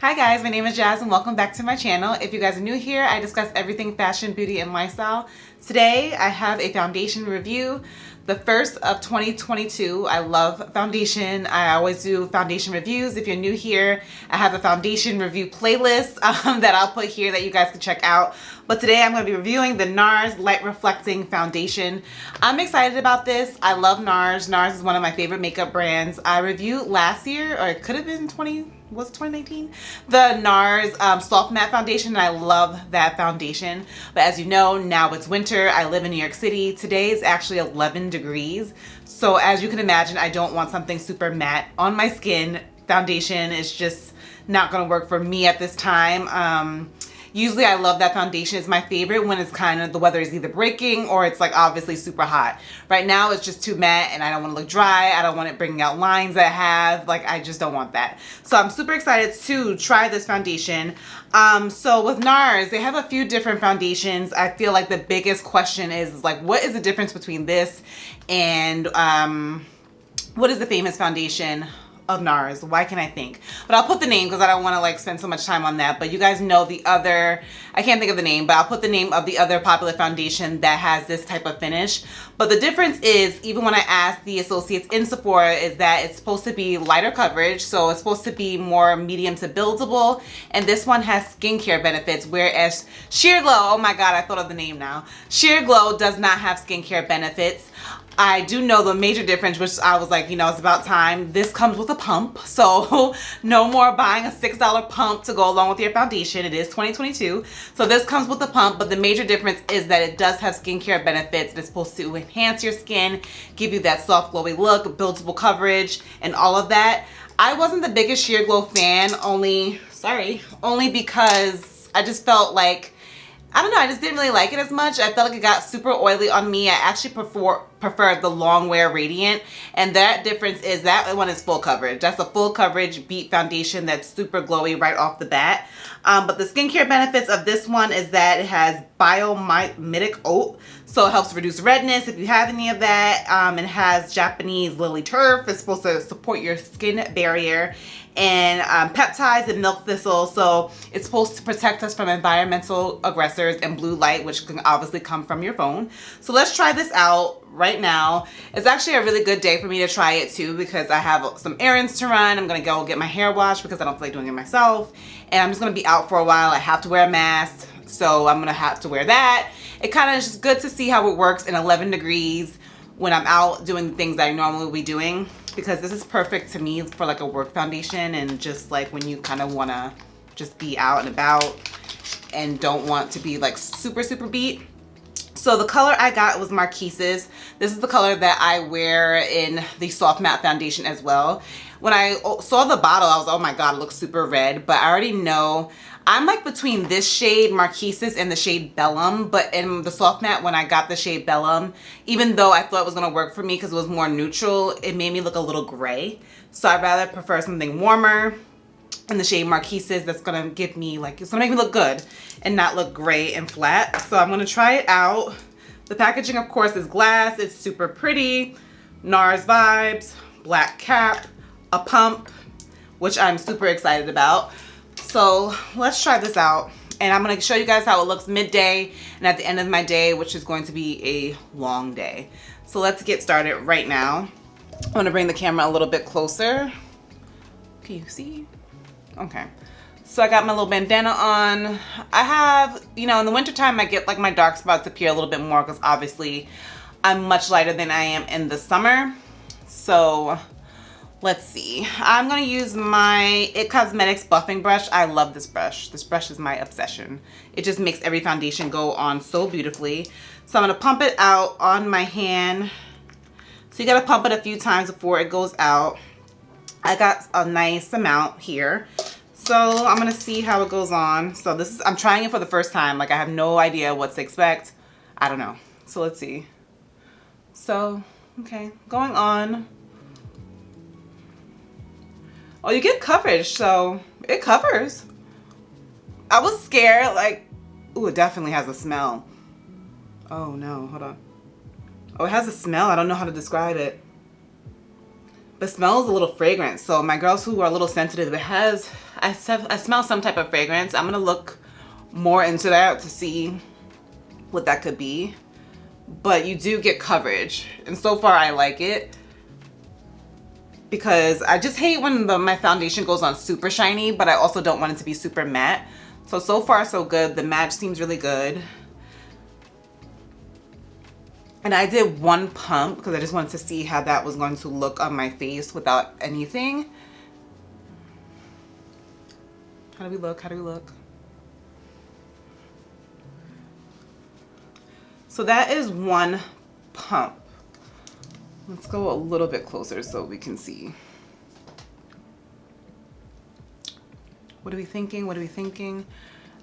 Hi guys, my name is Jazz and welcome back to my channel. If you guys are new here, I discuss everything fashion, beauty, and lifestyle. Today I have a foundation review, the first of 2022. I love foundation. I always do foundation reviews. If you're new here, I have a foundation review playlist that I'll put here that you guys can check out. But today I'm going to be reviewing the Nars Light Reflecting Foundation. I'm excited about this. I love Nars. Nars is one of my favorite makeup brands. I reviewed last year, or it could have been 2019? The Nars Soft Matte Foundation, and I love that foundation. But as you know, now it's winter. I live in New York City. Today is actually 11 degrees. So as you can imagine, I don't want something super matte on my skin. Foundation is just not going to work for me at this time. Usually I love that foundation. It's my favorite when it's kind of, the weather is either breaking or it's like obviously super hot. Right now it's just too matte and I don't want to look dry. I don't want it bringing out lines that I have. Like, I just don't want that. So I'm super excited to try this foundation. So with Nars, they have a few different foundations. I feel like the biggest question is like, what is the difference between this and what is the famous foundation of Nars? Why can I think? But I'll put the name because I don't want to like spend so much time on that. But you guys know the other, I can't think of the name, but I'll put the name of the other popular foundation that has this type of finish. But the difference is, even when I asked the associates in Sephora, is that it's supposed to be lighter coverage. So it's supposed to be more medium to buildable. And this one has skincare benefits, whereas Sheer Glow, oh my God, I thought of the name now. Sheer Glow does not have skincare benefits. I do know the major difference, which I was like, you know, it's about time. This comes with a pump, so no more buying a $6 pump to go along with your foundation. It is 2022, so this comes with a pump, but the major difference is that it does have skincare benefits. It's supposed to enhance your skin, give you that soft, glowy look, buildable coverage, and all of that. I wasn't the biggest Sheer Glow fan, only because I just felt like, I don't know, I just didn't really like it as much. I felt like it got super oily on me. I actually prefer the long wear Radiant, and that difference is that one is full coverage. That's a full coverage beat foundation that's super glowy right off the bat. But the skincare benefits of this one is that it has biomimetic oat, so it helps reduce redness if you have any of that. It has Japanese lily turf. It's supposed to support your skin barrier, and peptides and milk thistle, so it's supposed to protect us from environmental aggressors and blue light, which can obviously come from your phone. So let's try this out right now. It's actually a really good day for me to try it too, because I have some errands to run. I'm gonna go get my hair washed because I don't feel like doing it myself, and I'm just gonna be out for a while. I have to wear a mask, so I'm gonna have to wear that. It kind of is just good to see how it works in 11 degrees when I'm out doing the things that I normally would be doing, because this is perfect to me for like a work foundation, and just like when you kind of want to just be out and about and don't want to be like super beat. So the color I got was Marquises. This is the color that I wear in the soft matte foundation as well. When I saw the bottle, I was, oh my God, it looks super red, but I already know I'm like between this shade Marquises and the shade Bellum. But in the soft matte, when I got the shade Bellum, even though I thought it was gonna work for me because it was more neutral, it made me look a little gray. So I'd rather prefer something warmer in the shade Marquises that's gonna give me like, it's gonna make me look good and not look gray and flat. So I'm gonna try it out. The packaging, of course, is glass. It's super pretty. Nars vibes, black cap, a pump, which I'm super excited about. So let's try this out, and I'm going to show you guys how it looks midday and at the end of my day, which is going to be a long day. So let's get started right now. I'm going to bring the camera a little bit closer. Can you see? Okay. So I got my little bandana on. I have, you know, in the wintertime I get like my dark spots appear a little bit more because obviously I'm much lighter than I am in the summer. So let's see. I'm going to use my It Cosmetics buffing brush. I love this brush. This brush is my obsession. It just makes every foundation go on so beautifully. So I'm going to pump it out on my hand. So you got to pump it a few times before it goes out. I got a nice amount here. So I'm going to see how it goes on. So this is, I'm trying it for the first time. Like, I have no idea what to expect. I don't know. So let's see. So, okay, going on. Oh, you get coverage, so it covers. I was scared, like, ooh, it definitely has a smell. Oh no, hold on. Oh, it has a smell. I don't know how to describe it. The smell is a little fragrant. So my girls who are a little sensitive, it has I smell some type of fragrance. I'm gonna look more into that to see what that could be. But you do get coverage, and so far I like it, because I just hate when my foundation goes on super shiny, but I also don't want it to be super matte. So far so good. The match seems really good. And I did one pump because I just wanted to see how that was going to look on my face without anything. How do we look? How do we look? So that is one pump. Let's go a little bit closer so we can see. What are we thinking? What are we thinking?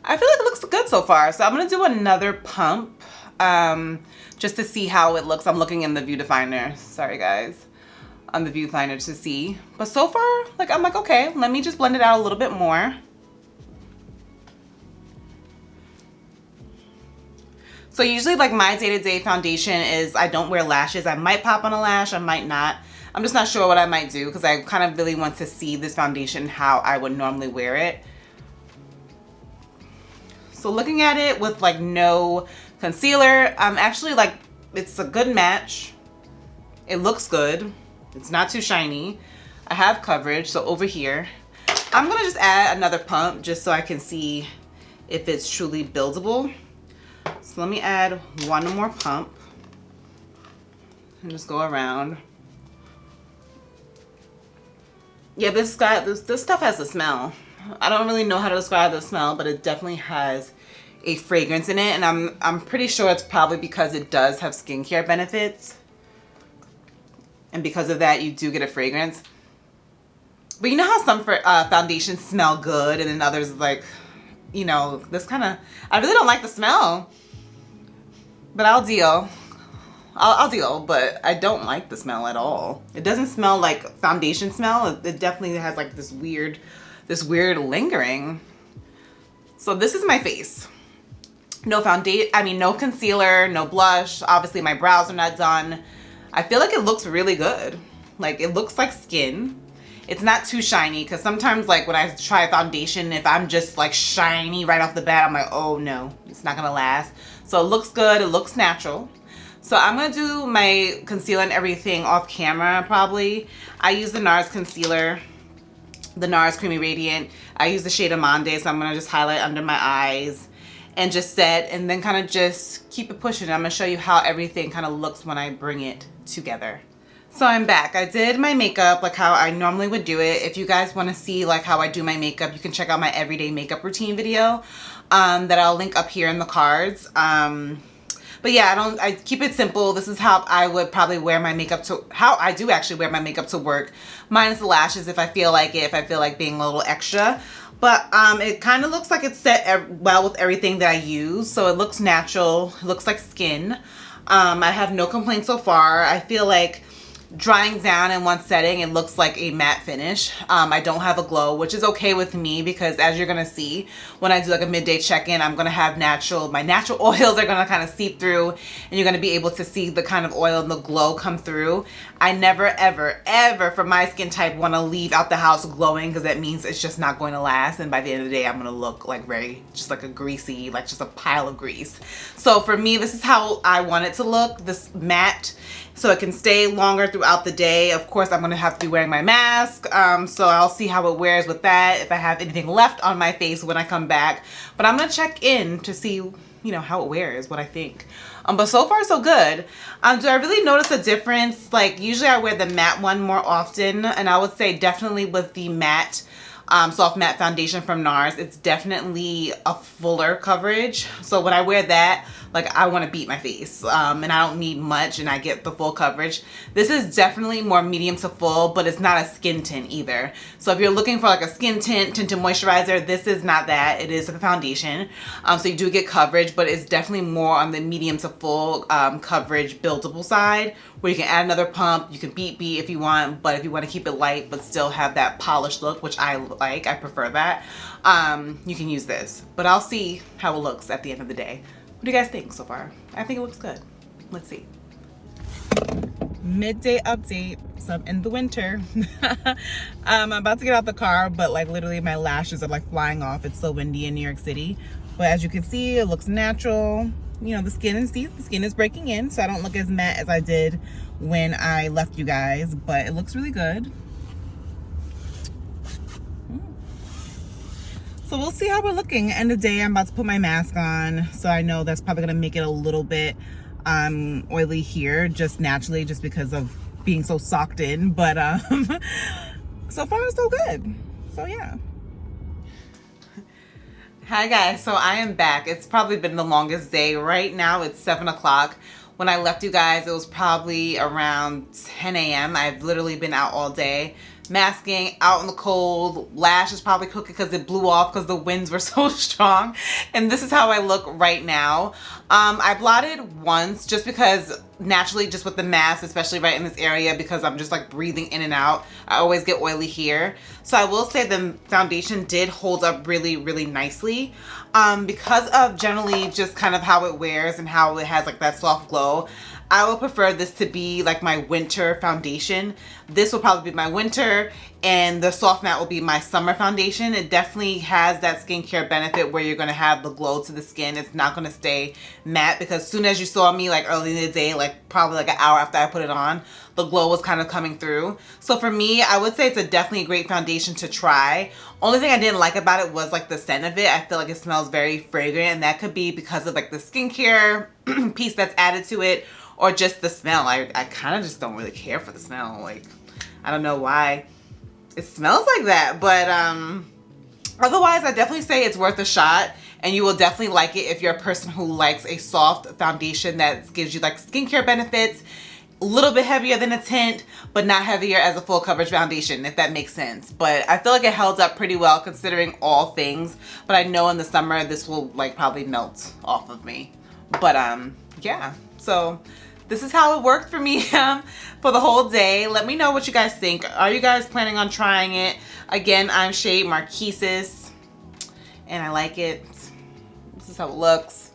I feel like it looks good so far. So I'm gonna do another pump just to see how it looks. I'm looking in the viewfinder. Sorry guys. On the viewfinder to see. But so far, like, I'm like, okay, let me just blend it out a little bit more. So usually, like, my day-to-day foundation is I don't wear lashes. I might pop on a lash, I might not. I'm just not sure what I might do because I kind of really want to see this foundation how I would normally wear it. So looking at it with like no concealer, I'm actually like, it's a good match. It looks good. It's not too shiny. I have coverage, so over here, I'm gonna just add another pump just so I can see if it's truly buildable. So let me add one more pump and just go around. Yeah, this stuff has a smell. I don't really know how to describe the smell, but it definitely has a fragrance in it, and I'm pretty sure it's probably because it does have skincare benefits, and because of that, you do get a fragrance. But you know how some foundations smell good, and then others like, you know, this kind of, I really don't like the smell. But I'll deal. I'll deal, but I don't like the smell at all. It doesn't smell like foundation smell. It definitely has like this weird lingering. So this is my face. No no concealer, no blush. Obviously my brows are not done. I feel like it looks really good. Like, it looks like skin. It's not too shiny, because sometimes like when I try a foundation, if I'm just like shiny right off the bat, I'm like, oh no, it's not gonna last. So it looks good, it looks natural. So I'm gonna do my concealer and everything off camera probably. I use the Nars concealer, the Nars Creamy Radiant. I use the shade Amande, so I'm gonna just highlight under my eyes and just set, and then kind of just keep it pushing. I'm gonna show you how everything kind of looks when I bring it together. So I'm back. I did my makeup like how I normally would do it. If you guys want to see like how I do my makeup, you can check out my everyday makeup routine video that I'll link up here in the cards. But yeah, I keep it simple. This is how I would probably wear my makeup how I do actually wear my makeup to work, minus the lashes if I feel like it, if I feel like being a little extra. But it kind of looks like it's set well with everything that I use. So it looks natural, it looks like skin. I have no complaints so far. I feel like drying down in one setting, it looks like a matte finish. I don't have a glow, which is okay with me, because as you're gonna see when I do like a midday check-in, I'm gonna have my natural oils are gonna kind of seep through, and you're gonna be able to see the kind of oil and the glow come through. I never ever for my skin type want to leave out the house glowing, because that means it's just not going to last, and by the end of the day I'm gonna look like just like a greasy, like just a pile of grease. So for me, this is how I want it to look, this matte, so it can stay longer throughout the day. Of course, I'm gonna have to be wearing my mask, so I'll see how it wears with that, if I have anything left on my face when I come back. But I'm gonna check in to see, you know, how it wears, what I think. But so far so good. Do I really notice a difference? Like, usually I wear the matte one more often, and I would say definitely with the matte soft matte foundation from Nars, it's definitely a fuller coverage. So when I wear that, like, I want to beat my face, and I don't need much, and I get the full coverage. This is definitely more medium to full, but it's not a skin tint either. So if you're looking for like a skin tinted moisturizer, this is not that. It is a foundation, so you do get coverage, but it's definitely more on the medium to full coverage buildable side, where you can add another pump, you can beat if you want, but if you want to keep it light but still have that polished look, which I like, I prefer that, you can use this. But I'll see how it looks at the end of the day. What do you guys think so far? I think it looks good. Let's see. Midday update. So I'm in the winter. I'm about to get out the car, but like literally my lashes are like flying off. It's so windy in New York City. But as you can see, it looks natural. You know, the skin is breaking in, so I don't look as matte as I did when I left you guys, but it looks really good. So we'll see how we're looking. End of the day, I'm about to put my mask on, so I know that's probably gonna make it a little bit oily here, just naturally, just because of being so socked in. But so far so good. So yeah. Hi guys, so I am back. It's probably been the longest day. Right now it's 7 o'clock. When I left you guys, it was probably around 10 a.m. I've literally been out all day, masking, out in the cold. Lash is probably cooking because it blew off because the winds were so strong. And this is how I look right now. I blotted once just because naturally, just with the mask, especially right in this area, because I'm just like breathing in and out, I always get oily here. So I will say the foundation did hold up really, really nicely. Because of generally just kind of how it wears and how it has like that soft glow, I would prefer this to be like my winter foundation. This will probably be my winter, and the soft matte will be my summer foundation. It definitely has that skincare benefit where you're gonna have the glow to the skin. It's not gonna stay matte, because as soon as you saw me like early in the day, like probably like an hour after I put it on, the glow was kind of coming through. So for me, I would say it's definitely a great foundation to try. Only thing I didn't like about it was like the scent of it. I feel like it smells very fragrant, and that could be because of like the skincare piece that's added to it, or just the smell. I kind of just don't really care for the smell. Like, I don't know why it smells like that, but otherwise I definitely say it's worth a shot, and you will definitely like it if you're a person who likes a soft foundation that gives you like skincare benefits, a little bit heavier than a tint, but not heavier as a full coverage foundation, if that makes sense. But I feel like it held up pretty well considering all things, but I know in the summer this will like probably melt off of me. But yeah, so this is how it worked for me for the whole day. Let me know what you guys think. Are you guys planning on trying it? Again, I'm shade Marquises, and I like it. This is how it looks.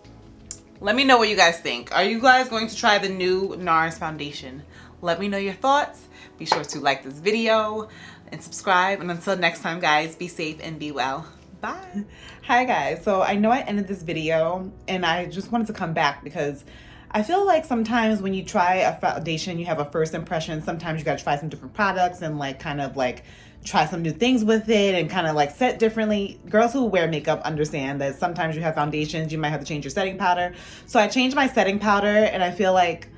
Let me know what you guys think. Are you guys going to try the new Nars foundation? Let me know your thoughts. Be sure to like this video and subscribe. And until next time, guys, be safe and be well. Bye. Hi guys. So I know I ended this video, and I just wanted to come back because I feel like sometimes when you try a foundation, you have a first impression. Sometimes you gotta try some different products and like kind of like try some new things with it and kind of like set differently. Girls who wear makeup understand that sometimes you have foundations, you might have to change your setting powder. So I changed my setting powder, and I feel like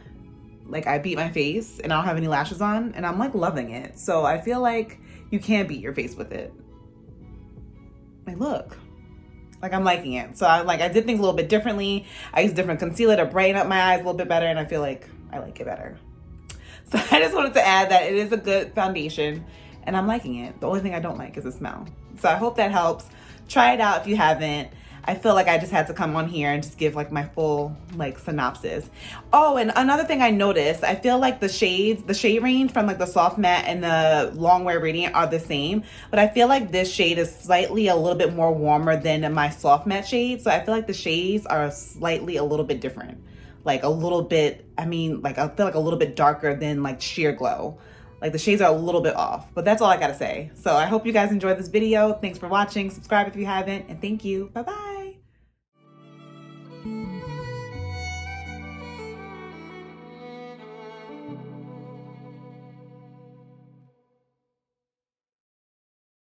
I beat my face and I don't have any lashes on, and I'm like loving it. So I feel like you can beat your face with it. Like, look. Like, I'm liking it. So I did things a little bit differently. I used different concealer to brighten up my eyes a little bit better, and I feel like I like it better. So I just wanted to add that it is a good foundation, and I'm liking it. The only thing I don't like is the smell. So I hope that helps. Try it out if you haven't. I feel like I just had to come on here and just give like my full like synopsis. Oh, and another thing I noticed, I feel like the shade range from like the soft matte and the long wear radiant are the same, but I feel like this shade is slightly a little bit more warmer than my soft matte shade. So I feel like the shades are slightly a little bit different. Like a little bit, I mean, like I feel like a little bit darker than like Sheer Glow. Like the shades are a little bit off, but that's all I gotta say. So I hope you guys enjoyed this video. Thanks for watching. Subscribe if you haven't, and thank you. Bye-bye.